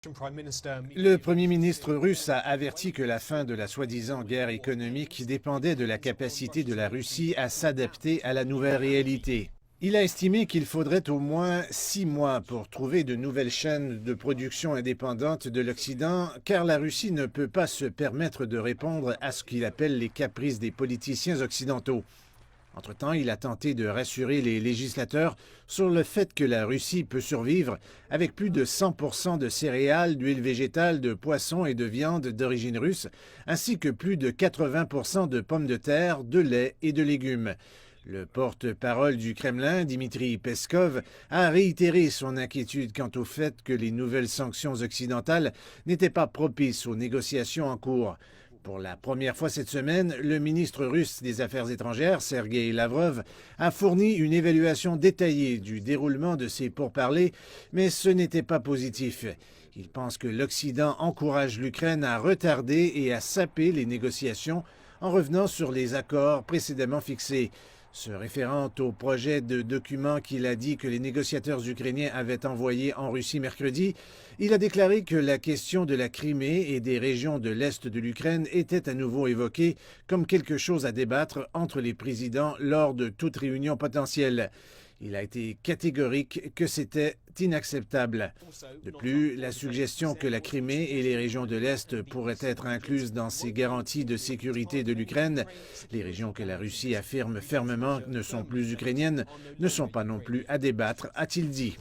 Le Premier ministre russe a averti que la fin de la soi-disant guerre économique dépendait de la capacité de la Russie à s'adapter à la nouvelle réalité. Il a estimé qu'il faudrait au moins 6 mois pour trouver de nouvelles chaînes de production indépendantes de l'Occident, car la Russie ne peut pas se permettre de répondre à ce qu'il appelle les caprices des politiciens occidentaux. Entre-temps, il a tenté de rassurer les législateurs sur le fait que la Russie peut survivre avec plus de 100% de céréales, d'huile végétale, de poissons et de viande d'origine russe, ainsi que plus de 80% de pommes de terre, de lait et de légumes. Le porte-parole du Kremlin, Dmitri Peskov, a réitéré son inquiétude quant au fait que les nouvelles sanctions occidentales n'étaient pas propices aux négociations en cours. Pour la première fois cette semaine, le ministre russe des Affaires étrangères, Sergei Lavrov, a fourni une évaluation détaillée du déroulement de ces pourparlers, mais ce n'était pas positif. Il pense que l'Occident encourage l'Ukraine à retarder et à saper les négociations en revenant sur les accords précédemment fixés. Se référant au projet de document qu'il a dit que les négociateurs ukrainiens avaient envoyé en Russie mercredi, il a déclaré que la question de la Crimée et des régions de l'Est de l'Ukraine était à nouveau évoquée comme quelque chose à débattre entre les présidents lors de toute réunion potentielle. Il a été catégorique que c'était inacceptable. De plus, la suggestion que la Crimée et les régions de l'Est pourraient être incluses dans ces garanties de sécurité de l'Ukraine, les régions que la Russie affirme fermement ne sont plus ukrainiennes, ne sont pas non plus à débattre, a-t-il dit.